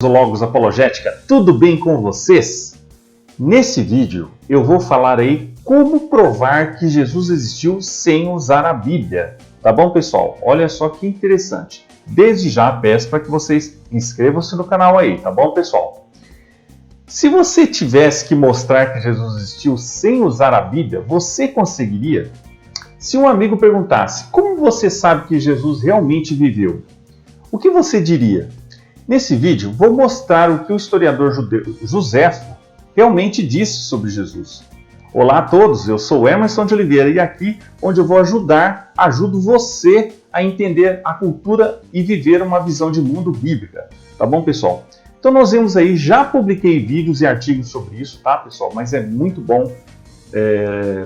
Logos Apologética, tudo bem com vocês? Nesse vídeo eu vou falar aí como provar que Jesus existiu sem usar a Bíblia. Tá bom, pessoal? Olha só que interessante. Desde já peço para que vocês inscrevam-se no canal aí, tá bom, pessoal? Se você tivesse que mostrar que Jesus existiu sem usar a Bíblia, você conseguiria? Se um amigo perguntasse, como você sabe que Jesus realmente viveu? O que você diria? Nesse vídeo, vou mostrar o que o historiador judeu Joséfo realmente disse sobre Jesus. Olá a todos, eu sou Emerson de Oliveira e aqui onde eu vou ajudo você a entender a cultura e viver uma visão de mundo bíblica. Tá bom, pessoal? Então nós vemos aí, já publiquei vídeos e artigos sobre isso, tá, pessoal? Mas é muito bom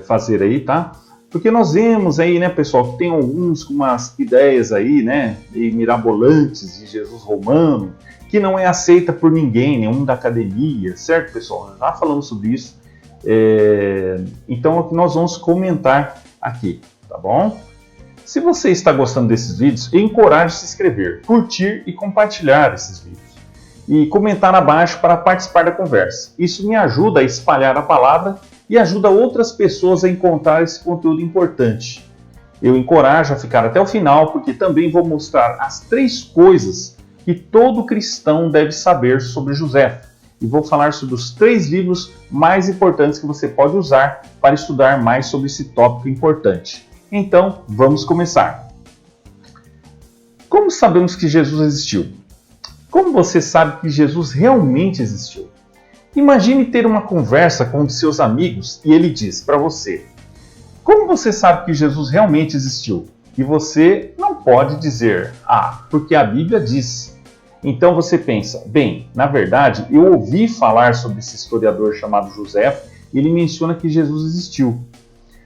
fazer aí, tá? Porque nós vemos aí, né, pessoal, que tem alguns com umas ideias aí, né, mirabolantes de Jesus romano, que não é aceita por ninguém, nenhum da academia, certo, pessoal? Nós já falamos sobre isso. Então, é o que nós vamos comentar aqui, tá bom? Se você está gostando desses vídeos, encoraje a se inscrever, curtir e compartilhar esses vídeos. E comentar abaixo para participar da conversa. Isso me ajuda a espalhar a palavra e ajuda outras pessoas a encontrar esse conteúdo importante. Eu encorajo a ficar até o final, porque também vou mostrar as 3 coisas que todo cristão deve saber sobre José. E vou falar sobre os 3 livros mais importantes que você pode usar para estudar mais sobre esse tópico importante. Então, vamos começar. Como sabemos que Jesus existiu? Como você sabe que Jesus realmente existiu? Imagine ter uma conversa com um de seus amigos e ele diz para você: como você sabe que Jesus realmente existiu? E você não pode dizer, porque a Bíblia diz. Então você pensa, bem, na verdade, eu ouvi falar sobre esse historiador chamado José, e ele menciona que Jesus existiu.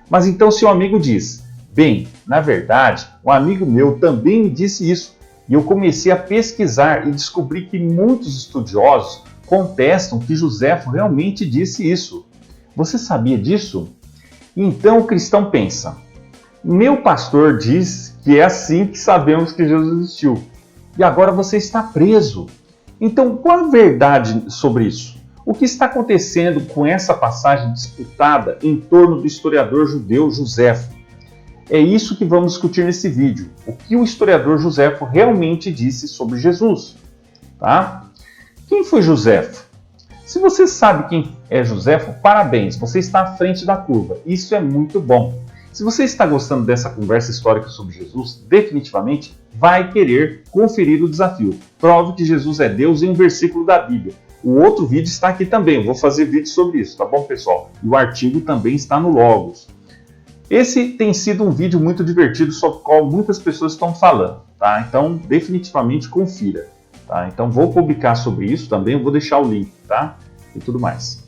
Mas então seu amigo diz, bem, na verdade, um amigo meu também me disse isso, e eu comecei a pesquisar e descobri que muitos estudiosos contestam que José realmente disse isso. Você sabia disso? Então o cristão pensa, meu pastor diz que é assim que sabemos que Jesus existiu. E agora você está preso. Então qual a verdade sobre isso? O que está acontecendo com essa passagem disputada em torno do historiador judeu Joséfo? É isso que vamos discutir nesse vídeo. O que o historiador Joséfo realmente disse sobre Jesus. Tá? Quem foi Joséfo? Se você sabe quem é Joséfo, parabéns, você está à frente da curva. Isso é muito bom. Se você está gostando dessa conversa histórica sobre Jesus, definitivamente vai querer conferir o desafio. Prove que Jesus é Deus em um versículo da Bíblia. O outro vídeo está aqui também, eu vou fazer vídeo sobre isso, tá bom, pessoal? E o artigo também está no Logos. Esse tem sido um vídeo muito divertido, sobre o qual muitas pessoas estão falando, tá? Então, definitivamente confira. Tá? Então vou publicar sobre isso também, eu vou deixar o link, tá? E tudo mais.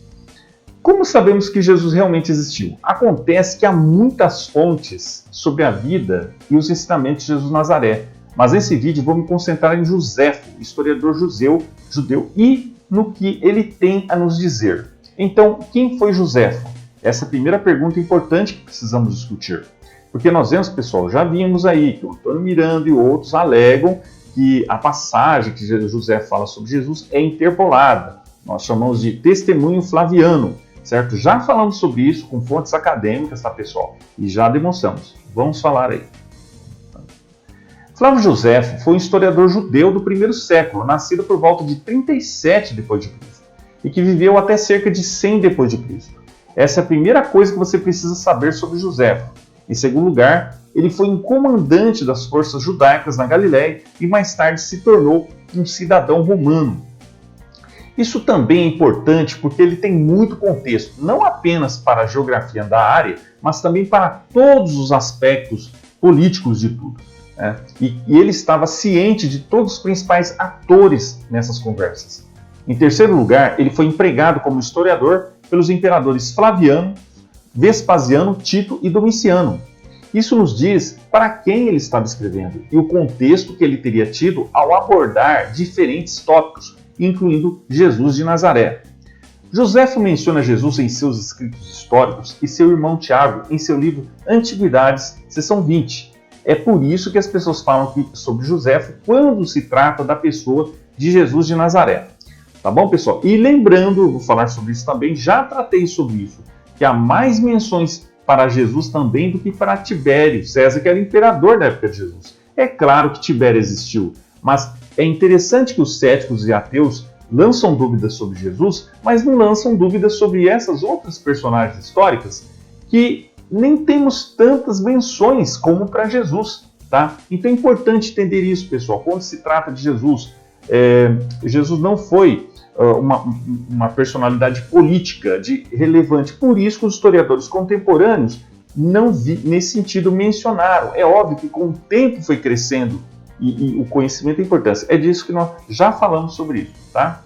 Como sabemos que Jesus realmente existiu? Acontece que há muitas fontes sobre a vida e os ensinamentos de Jesus Nazaré, mas nesse vídeo vou me concentrar em Joséfo, historiador judeu, e no que ele tem a nos dizer. Então, quem foi Joséfo? Essa é a primeira pergunta importante que precisamos discutir. Porque nós vemos, pessoal, já vimos aí que o Antônio Miranda e outros alegam que a passagem que José fala sobre Jesus é interpolada. Nós chamamos de testemunho flaviano, certo? Já falamos sobre isso com fontes acadêmicas, tá, pessoal? E já demonstramos. Vamos falar aí. Flávio Joséfo foi um historiador judeu do primeiro século, nascido por volta de 37 d.C. e que viveu até cerca de 100 d.C. Essa é a primeira coisa que você precisa saber sobre Joséfo. Em segundo lugar, ele foi um comandante das forças judaicas na Galiléia e mais tarde se tornou um cidadão romano. Isso também é importante porque ele tem muito contexto, não apenas para a geografia da área, mas também para todos os aspectos políticos de tudo. E ele estava ciente de todos os principais atores nessas conversas. Em terceiro lugar, ele foi empregado como historiador pelos imperadores Flaviano, Vespasiano, Tito e Domiciano. Isso nos diz para quem ele estava escrevendo e o contexto que ele teria tido ao abordar diferentes tópicos, incluindo Jesus de Nazaré. Joséfo menciona Jesus em seus escritos históricos e seu irmão Tiago em seu livro Antiguidades, seção 20. É por isso que as pessoas falam sobre Joséfo quando se trata da pessoa de Jesus de Nazaré. Tá bom, pessoal? E lembrando, vou falar sobre isso também, já tratei sobre isso, que há mais menções para Jesus também do que para Tibério, César, que era imperador da época de Jesus. É claro que Tibério existiu, mas é interessante que os céticos e ateus lançam dúvidas sobre Jesus, mas não lançam dúvidas sobre essas outras personagens históricas que nem temos tantas menções como para Jesus, tá? Então é importante entender isso, pessoal. Quando se trata de Jesus, Jesus não foi uma personalidade política relevante. Por isso que os historiadores contemporâneos nesse sentido mencionaram. É óbvio que com o tempo foi crescendo e o conhecimento e a importância. É disso que nós já falamos sobre isso, tá?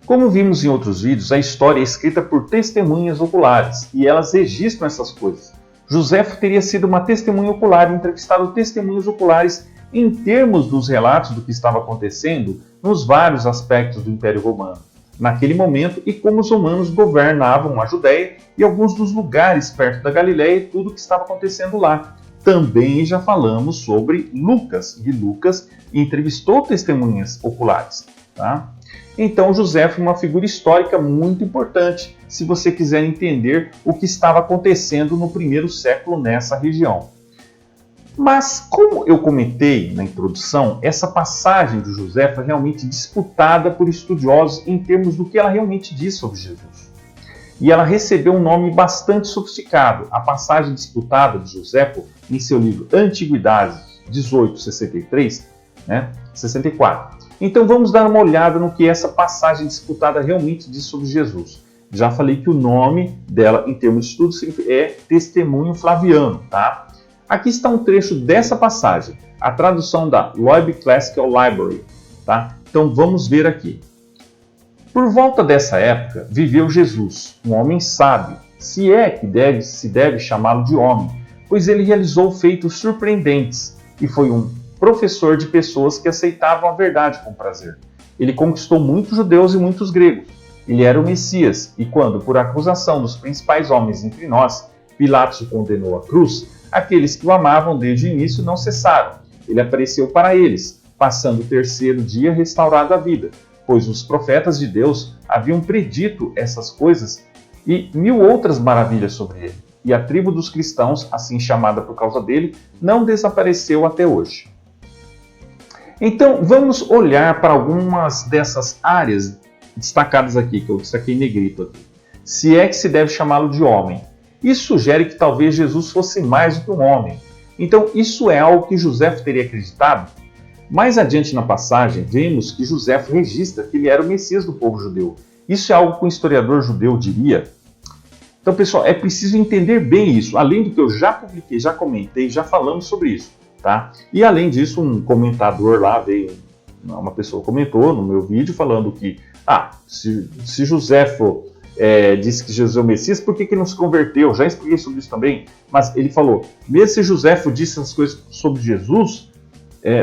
Como vimos em outros vídeos, a história é escrita por testemunhas oculares e elas registram essas coisas. Joséfo teria sido uma testemunha ocular e entrevistado testemunhas oculares em termos dos relatos do que estava acontecendo nos vários aspectos do Império Romano, naquele momento, e como os romanos governavam a Judéia e alguns dos lugares perto da Galiléia e tudo o que estava acontecendo lá. Também já falamos sobre Lucas, e Lucas entrevistou testemunhas oculares. Tá? Então Joséfo é uma figura histórica muito importante, se você quiser entender o que estava acontecendo no primeiro século nessa região. Mas, como eu comentei na introdução, essa passagem de Joséfo é realmente disputada por estudiosos em termos do que ela realmente diz sobre Jesus. E ela recebeu um nome bastante sofisticado. A passagem disputada de Joséfo, em seu livro Antiguidades 1863, 64. Então vamos dar uma olhada no que essa passagem disputada realmente diz sobre Jesus. Já falei que o nome dela, em termos de estudo, é Testemunho Flaviano, tá? Aqui está um trecho dessa passagem, a tradução da Loeb Classical Library, tá? Então vamos ver aqui. Por volta dessa época, viveu Jesus, um homem sábio, se é que se deve chamá-lo de homem, pois ele realizou feitos surpreendentes e foi um professor de pessoas que aceitavam a verdade com prazer. Ele conquistou muitos judeus e muitos gregos. Ele era o Messias, e quando, por acusação dos principais homens entre nós, Pilatos o condenou à cruz, aqueles que o amavam desde o início não cessaram. Ele apareceu para eles, passando o terceiro dia restaurado à vida, pois os profetas de Deus haviam predito essas coisas e 1000 outras maravilhas sobre ele. E a tribo dos cristãos, assim chamada por causa dele, não desapareceu até hoje. Então, vamos olhar para algumas dessas áreas destacadas aqui, que eu destaquei em negrito aqui. Se é que se deve chamá-lo de homem. Isso sugere que talvez Jesus fosse mais do que um homem. Então, isso é algo que Joséfo teria acreditado? Mais adiante na passagem, vemos que Joséfo registra que ele era o Messias do povo judeu. Isso é algo que um historiador judeu diria? Então, pessoal, é preciso entender bem isso. Além do que eu já publiquei, já comentei, já falamos sobre isso. Tá? E além disso, um comentador lá veio, uma pessoa comentou no meu vídeo falando que se Joséfo disse que Jesus é o Messias, por que ele não se converteu? Já expliquei sobre isso também, mas ele falou, mesmo se Joséfo disse essas coisas sobre Jesus,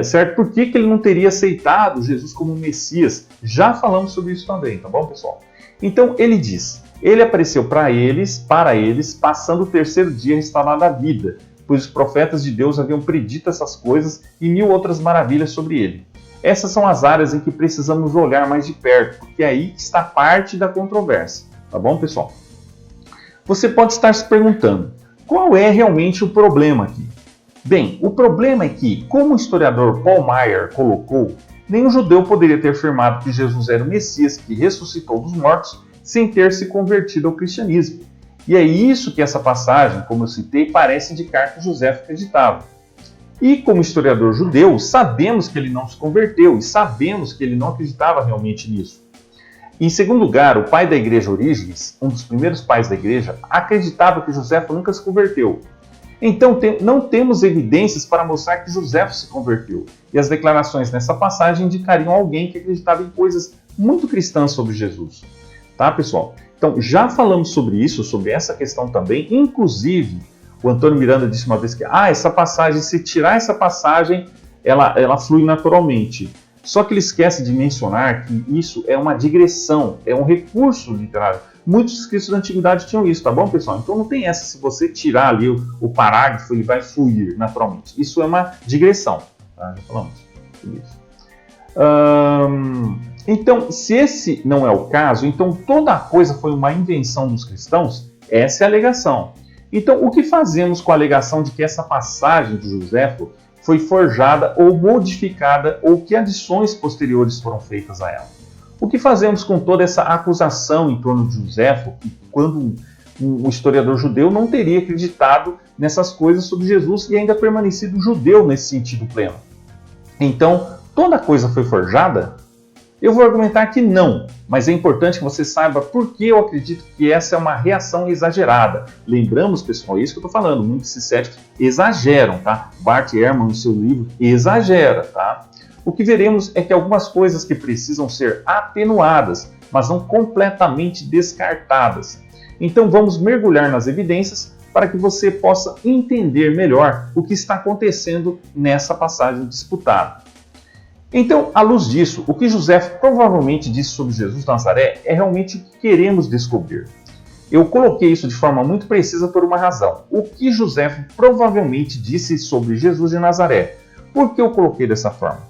certo? Por que ele não teria aceitado Jesus como Messias? Já falamos sobre isso também, tá bom, pessoal? Então ele diz, ele apareceu para eles, passando o terceiro dia restaurado à vida, pois os profetas de Deus haviam predito essas coisas e 1000 outras maravilhas sobre ele. Essas são as áreas em que precisamos olhar mais de perto, porque é aí que está parte da controvérsia. Tá bom, pessoal? Você pode estar se perguntando, qual é realmente o problema aqui? Bem, o problema é que, como o historiador Paul Maier colocou, nenhum judeu poderia ter afirmado que Jesus era o Messias que ressuscitou dos mortos sem ter se convertido ao cristianismo. E é isso que essa passagem, como eu citei, parece indicar que Joséfo acreditava. E como historiador judeu, sabemos que ele não se converteu e sabemos que ele não acreditava realmente nisso. Em segundo lugar, o pai da igreja Orígenes, um dos primeiros pais da igreja, acreditava que Joséfo nunca se converteu. Então não temos evidências para mostrar que Joséfo se converteu. E as declarações nessa passagem indicariam alguém que acreditava em coisas muito cristãs sobre Jesus. Tá, pessoal? Então, já falamos sobre isso, sobre essa questão também. Inclusive, o Antônio Miranda disse uma vez que essa passagem, se tirar essa passagem, ela flui naturalmente. Só que ele esquece de mencionar que isso é uma digressão, é um recurso literário. Muitos escritos da antiguidade tinham isso, tá bom, pessoal? Então não tem essa, se você tirar ali o parágrafo, ele vai fluir naturalmente. Isso é uma digressão, tá? Já falamos sobre isso. Então, se esse não é o caso, então toda a coisa foi uma invenção dos cristãos, essa é a alegação. Então, o que fazemos com a alegação de que essa passagem de Joséfo foi forjada ou modificada, ou que adições posteriores foram feitas a ela? O que fazemos com toda essa acusação em torno de Joséfo, que quando um historiador judeu não teria acreditado nessas coisas sobre Jesus e ainda permanecido judeu nesse sentido pleno? Então, toda coisa foi forjada? Eu vou argumentar que não, mas é importante que você saiba por que eu acredito que essa é uma reação exagerada. Lembramos, pessoal, é isso que eu estou falando, muitos céticos exageram, tá? Bart Ehrman, no seu livro, exagera, tá? O que veremos é que algumas coisas que precisam ser atenuadas, mas não completamente descartadas. Então vamos mergulhar nas evidências para que você possa entender melhor o que está acontecendo nessa passagem disputada. Então, à luz disso, o que José provavelmente disse sobre Jesus de Nazaré é realmente o que queremos descobrir. Eu coloquei isso de forma muito precisa por uma razão. O que José provavelmente disse sobre Jesus de Nazaré? Por que eu coloquei dessa forma?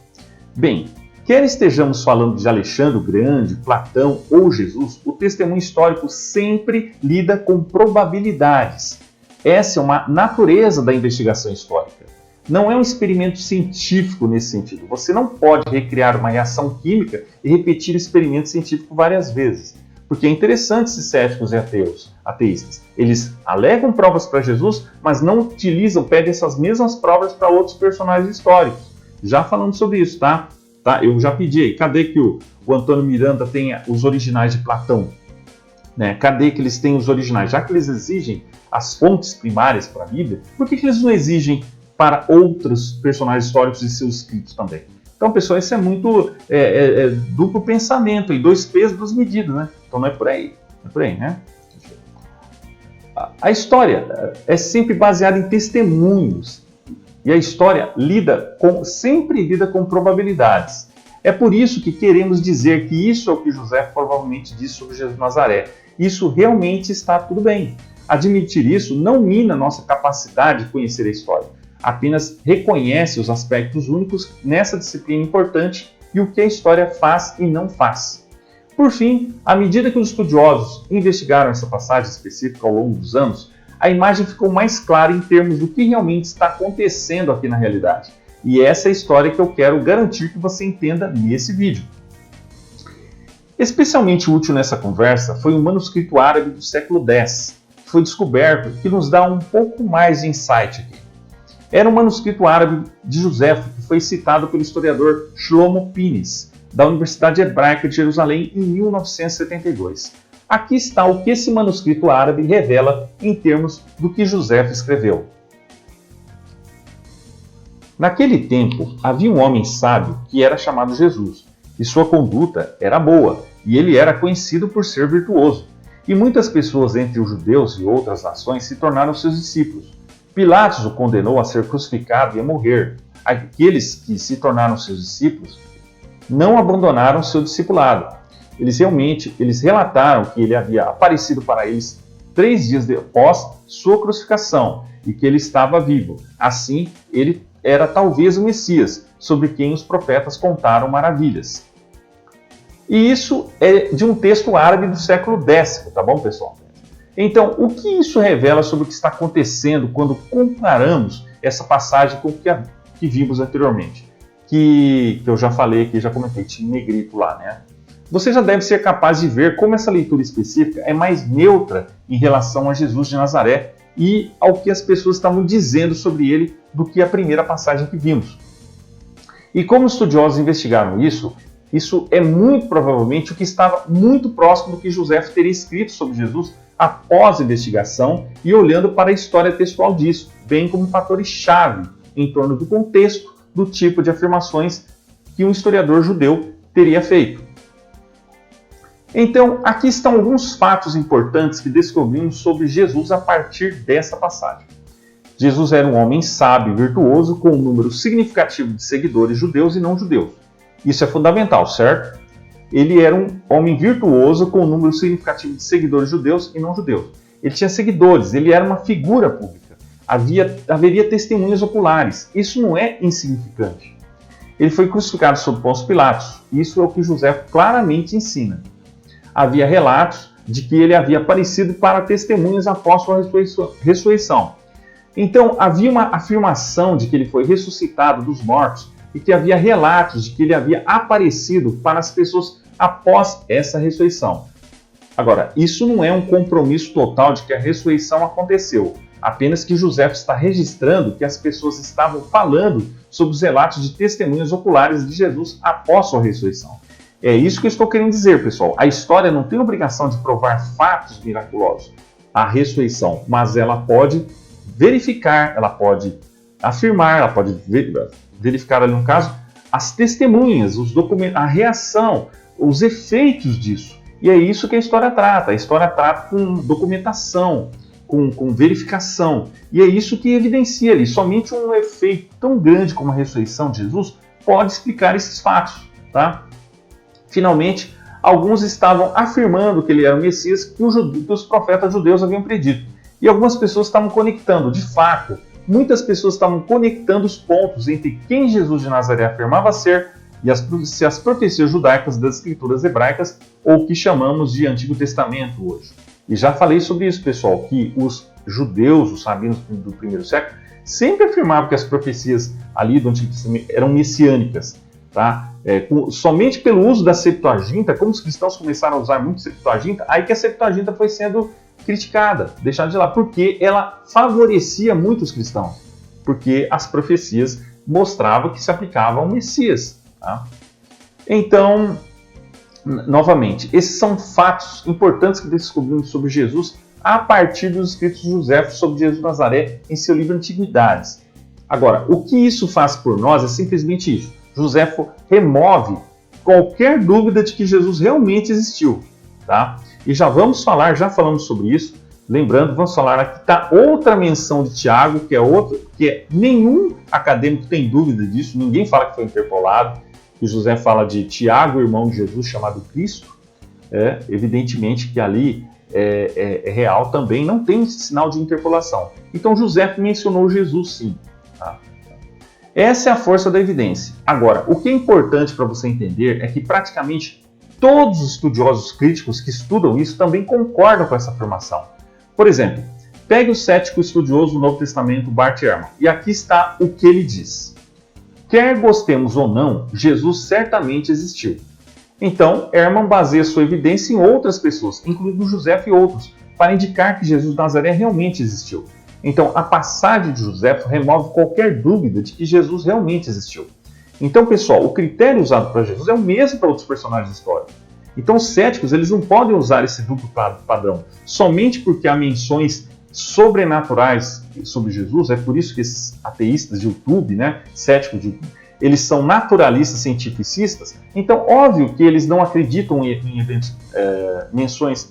Bem, quer estejamos falando de Alexandre o Grande, Platão ou Jesus, o testemunho histórico sempre lida com probabilidades. Essa é uma natureza da investigação histórica. Não é um experimento científico nesse sentido. Você não pode recriar uma reação química e repetir o experimento científico várias vezes. Porque é interessante esses céticos e ateístas. Eles alegam provas para Jesus, mas não utilizam, pedem essas mesmas provas para outros personagens históricos. Já falando sobre isso, tá? Eu já pedi aí. Cadê que o Antônio Miranda tenha os originais de Platão? Né? Cadê que eles têm os originais? Já que eles exigem as fontes primárias para a Bíblia, por que eles não exigem para outros personagens históricos e seus escritos também? Então, pessoal, isso é muito duplo pensamento, e dois pesos, duas medidas, né? Então não é por aí, né? A história é sempre baseada em testemunhos, e a história sempre lida com probabilidades. É por isso que queremos dizer que isso é o que José provavelmente disse sobre Jesus de Nazaré. Isso realmente está tudo bem. Admitir isso não mina nossa capacidade de conhecer a história. Apenas reconhece os aspectos únicos nessa disciplina importante e o que a história faz e não faz. Por fim, à medida que os estudiosos investigaram essa passagem específica ao longo dos anos, a imagem ficou mais clara em termos do que realmente está acontecendo aqui na realidade. E essa é a história que eu quero garantir que você entenda nesse vídeo. Especialmente útil nessa conversa foi um manuscrito árabe do século X, que foi descoberto, que nos dá um pouco mais de insight aqui. Era um manuscrito árabe de Joséfo, que foi citado pelo historiador Shlomo Pines, da Universidade Hebraica de Jerusalém, em 1972. Aqui está o que esse manuscrito árabe revela em termos do que Joséfo escreveu. Naquele tempo, havia um homem sábio que era chamado Jesus, e sua conduta era boa, e ele era conhecido por ser virtuoso. E muitas pessoas entre os judeus e outras nações se tornaram seus discípulos. Pilatos o condenou a ser crucificado e a morrer. Aqueles que se tornaram seus discípulos não abandonaram seu discipulado. Eles relataram que ele havia aparecido para eles 3 dias após sua crucificação e que ele estava vivo. Assim, ele era talvez o Messias, sobre quem os profetas contaram maravilhas. E isso é de um texto árabe do século X, tá bom, pessoal? Então, o que isso revela sobre o que está acontecendo quando comparamos essa passagem com o que vimos anteriormente? Que eu já falei aqui, já comentei, tinha negrito lá, né? Você já deve ser capaz de ver como essa leitura específica é mais neutra em relação a Jesus de Nazaré e ao que as pessoas estavam dizendo sobre ele do que a primeira passagem que vimos. E como estudiosos investigaram isso é muito provavelmente o que estava muito próximo do que José teria escrito sobre Jesus após a investigação e olhando para a história textual disso, bem como fatores-chave em torno do contexto do tipo de afirmações que um historiador judeu teria feito. Então, aqui estão alguns fatos importantes que descobrimos sobre Jesus a partir dessa passagem. Jesus era um homem sábio e virtuoso com um número significativo de seguidores judeus e não judeus. Isso é fundamental, certo? Ele era um homem virtuoso com um número significativo de seguidores judeus e não judeus. Ele tinha seguidores, ele era uma figura pública. Haveria testemunhas oculares. Isso não é insignificante. ele foi crucificado sob Pôncio Pilatos. Isso é o que José claramente ensina. Havia relatos de que ele havia aparecido para testemunhas após sua ressurreição. Então, havia uma afirmação de que ele foi ressuscitado dos mortos e que havia relatos de que ele havia aparecido para as pessoas após essa ressurreição. Agora, isso não é um compromisso total de que a ressurreição aconteceu, apenas que José está registrando que as pessoas estavam falando sobre os relatos de testemunhas oculares de Jesus após sua ressurreição. É isso que eu estou querendo dizer, pessoal. A história não tem obrigação de provar fatos miraculosos, a ressurreição, mas ela pode verificar, ela pode afirmar, ela pode verificar ali no caso, as testemunhas, os documentos, a reação, os efeitos disso. E é isso que a história trata. A história trata com documentação, com verificação. E é isso que evidencia ali. Somente um efeito tão grande como a ressurreição de Jesus pode explicar esses fatos. Tá? Finalmente, alguns estavam afirmando que ele era o Messias que os profetas judeus haviam predito. E algumas pessoas estavam conectando. De fato, muitas pessoas estavam conectando os pontos entre quem Jesus de Nazaré afirmava ser e as profecias judaicas das escrituras hebraicas, ou que chamamos de Antigo Testamento hoje. E já falei sobre isso, pessoal, que os judeus, os rabinos do primeiro século, sempre afirmavam que as profecias ali do Antigo Testamento eram messiânicas. Tá? Somente pelo uso da Septuaginta, como os cristãos começaram a usar muito Septuaginta, aí que a Septuaginta foi sendo criticada, deixada de lado, porque ela favorecia muito os cristãos, porque as profecias mostravam que se aplicava ao Messias. Tá? Então, novamente, esses são fatos importantes que descobrimos sobre Jesus a partir dos escritos de José sobre Jesus de Nazaré em seu livro Antiguidades. Agora, o que isso faz por nós é simplesmente isso. Joséfo remove qualquer dúvida de que Jesus realmente existiu. Tá? E já falamos sobre isso. Lembrando, vamos falar aqui, tá outra menção de Tiago, que nenhum acadêmico tem dúvida disso, ninguém fala que foi interpolado, que José fala de Tiago, irmão de Jesus, chamado Cristo. Evidentemente que ali é real também, não tem sinal de interpolação. Então José mencionou Jesus sim. Tá? Essa é a força da evidência. Agora, o que é importante para você entender é que praticamente todos os estudiosos críticos que estudam isso também concordam com essa afirmação. Por exemplo, pegue o cético estudioso do Novo Testamento, Bart Ehrman, e aqui está o que ele diz. Quer gostemos ou não, Jesus certamente existiu. Então, Ehrman baseia sua evidência em outras pessoas, incluindo José e outros, para indicar que Jesus de Nazaré realmente existiu. Então, a passagem de José remove qualquer dúvida de que Jesus realmente existiu. Então, pessoal, o critério usado para Jesus é o mesmo para outros personagens históricos. Então, os céticos eles não podem usar esse duplo padrão somente porque há menções sobrenaturais sobre Jesus. É por isso que esses ateístas de YouTube, céticos de YouTube, eles são naturalistas cientificistas. Então, óbvio que eles não acreditam em eventos,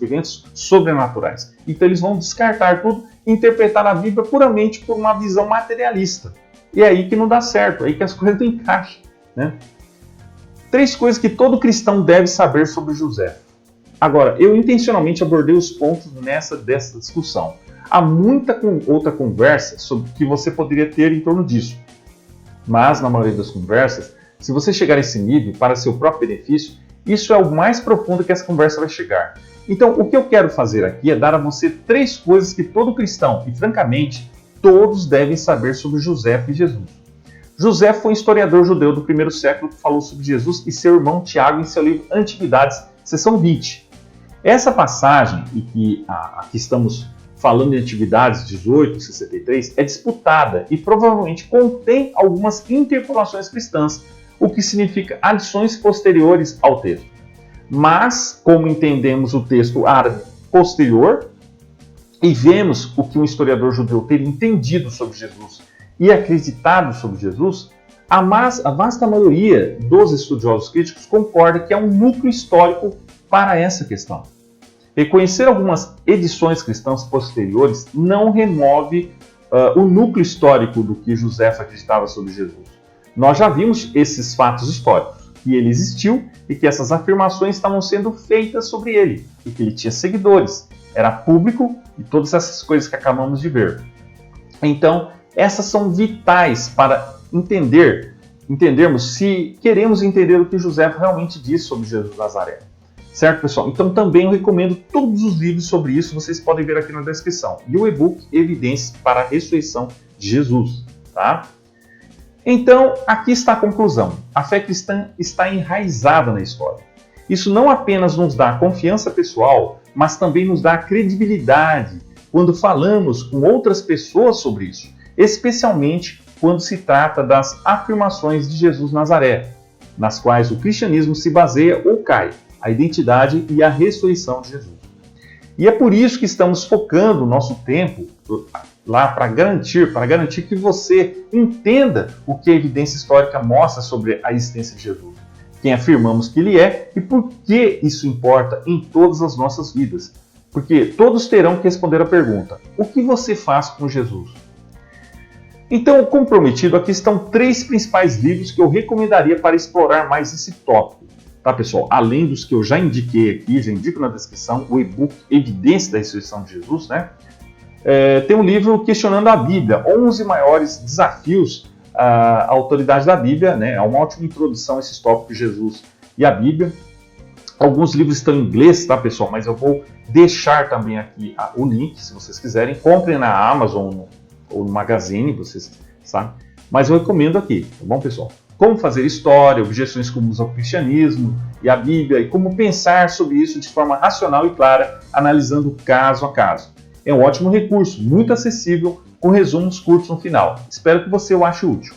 eventos sobrenaturais. Então, eles vão descartar tudo e interpretar a Bíblia puramente por uma visão materialista. E é aí que não dá certo, é aí que as coisas não encaixam. 3 coisas que todo cristão deve saber sobre José. Agora, eu intencionalmente abordei os pontos dessa discussão. Há muita outra conversa sobre o que você poderia ter em torno disso. Mas, na maioria das conversas, se você chegar a esse nível para seu próprio benefício, isso é o mais profundo que essa conversa vai chegar. Então, o que eu quero fazer aqui é dar a você 3 coisas que todo cristão, e francamente, todos devem saber sobre José e Jesus. José foi um historiador judeu do primeiro século que falou sobre Jesus e seu irmão Tiago em seu livro Antiguidades, seção 20. Essa passagem, e que aqui estamos falando em Antiguidades 18:63, é disputada e provavelmente contém algumas interpolações cristãs, o que significa adições posteriores ao texto. Mas, como entendemos o texto árabe posterior e vemos o que um historiador judeu teria entendido sobre Jesus e acreditado sobre Jesus, a vasta maioria dos estudiosos críticos concorda que é um núcleo histórico para essa questão. Reconhecer algumas edições cristãs posteriores não remove o núcleo histórico do que José acreditava sobre Jesus. Nós já vimos esses fatos históricos, que ele existiu e que essas afirmações estavam sendo feitas sobre ele, e que ele tinha seguidores, era público e todas essas coisas que acabamos de ver. Então, essas são vitais para entender entendermos se queremos entender o que José realmente disse sobre Jesus de Nazaré. Certo, pessoal? Então também eu recomendo todos os livros sobre isso, vocês podem ver aqui na descrição. E o e-book Evidências para a Ressurreição de Jesus. Tá? Então, aqui está a conclusão. A fé cristã está enraizada na história. Isso não apenas nos dá confiança pessoal, mas também nos dá credibilidade quando falamos com outras pessoas sobre isso, especialmente quando se trata das afirmações de Jesus Nazaré, nas quais o cristianismo se baseia ou cai, a identidade e a ressurreição de Jesus. E é por isso que estamos focando o nosso tempo lá para garantir que você entenda o que a evidência histórica mostra sobre a existência de Jesus, quem afirmamos que ele é e por que isso importa em todas as nossas vidas. Porque todos terão que responder a pergunta: o que você faz com Jesus? Então, comprometido, aqui estão 3 principais livros que eu recomendaria para explorar mais esse tópico. Tá, pessoal? Além dos que eu já indiquei aqui, já indico na descrição, o e-book Evidência da Ressurreição de Jesus, né? Tem um livro questionando a Bíblia, 11 maiores desafios à autoridade da Bíblia, né? É uma ótima introdução a esses tópicos de Jesus e a Bíblia. Alguns livros estão em inglês, tá, pessoal? Mas eu vou deixar também aqui o link, se vocês quiserem. Comprem na Amazon ou no Magazine, vocês sabem. Mas eu recomendo aqui, tá bom, pessoal? Como fazer história, objeções comuns ao cristianismo e à Bíblia, e como pensar sobre isso de forma racional e clara, analisando caso a caso. É um ótimo recurso, muito acessível, com resumos curtos no final. Espero que você o ache útil.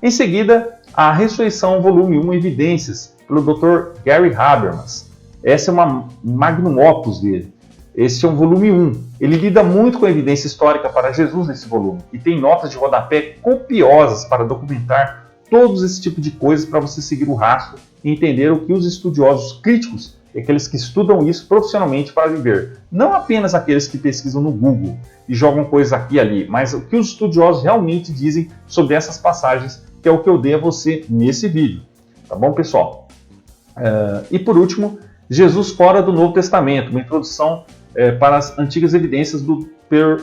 Em seguida, a Ressurreição, volume 1, Evidências, pelo Dr. Gary Habermas. Essa é uma magnum opus dele. Esse é um volume 1. Ele lida muito com a evidência histórica para Jesus nesse volume e tem notas de rodapé copiosas para documentar todos esse tipo de coisas para você seguir o rastro e entender o que os estudiosos críticos, aqueles que estudam isso profissionalmente para viver, não apenas aqueles que pesquisam no Google e jogam coisas aqui e ali, mas o que os estudiosos realmente dizem sobre essas passagens, que é o que eu dei a você nesse vídeo. Tá bom, pessoal? E por último, Jesus fora do Novo Testamento, uma introdução para as antigas evidências do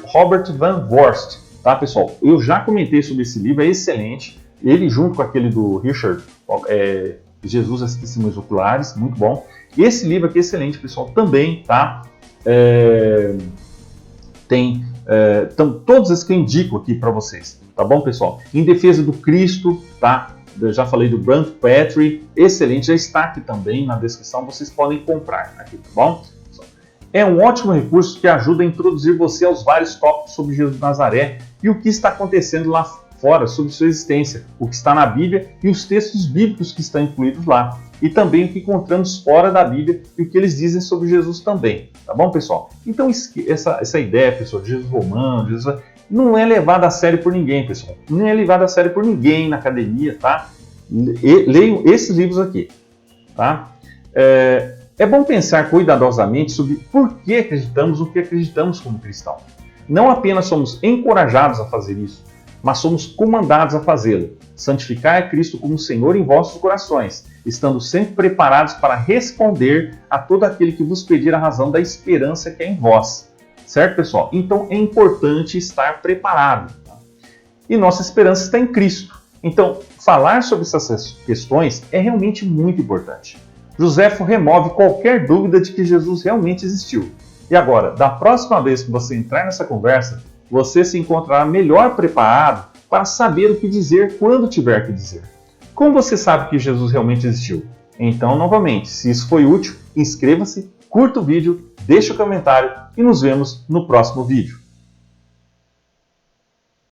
Robert Van Voorst. Tá, pessoal? Eu já comentei sobre esse livro, é excelente. Ele junto com aquele do Richard, Jesus as Testemunhas Oculares, muito bom. Esse livro aqui é excelente, pessoal, também, tá? Então, todos esses que eu indico aqui para vocês, tá bom, pessoal? Em Defesa do Cristo, tá? Eu já falei do Brant Petrie, excelente, já está aqui também na descrição, vocês podem comprar aqui, tá bom? É um ótimo recurso que ajuda a introduzir você aos vários tópicos sobre Jesus de Nazaré e o que está acontecendo lá fora sobre sua existência, o que está na Bíblia e os textos bíblicos que estão incluídos lá, e também o que encontramos fora da Bíblia e o que eles dizem sobre Jesus também, tá bom, pessoal? Então essa ideia, pessoal, de Jesus romano, Jesus, não é levada a sério por ninguém, pessoal, não é levada a sério por ninguém na academia, tá? Leiam esses livros aqui, tá? É bom pensar cuidadosamente sobre por que acreditamos o que acreditamos como cristão. Não apenas somos encorajados a fazer isso, mas somos comandados a fazê-lo. Santificai a Cristo como Senhor em vossos corações, estando sempre preparados para responder a todo aquele que vos pedir a razão da esperança que é em vós. Certo, pessoal? Então é importante estar preparado. Tá? E nossa esperança está em Cristo. Então, falar sobre essas questões é realmente muito importante. Joséfo remove qualquer dúvida de que Jesus realmente existiu. E agora, da próxima vez que você entrar nessa conversa, você se encontrará melhor preparado para saber o que dizer quando tiver que dizer. Como você sabe que Jesus realmente existiu? Então, novamente, se isso foi útil, inscreva-se, curta o vídeo, deixe o comentário e nos vemos no próximo vídeo.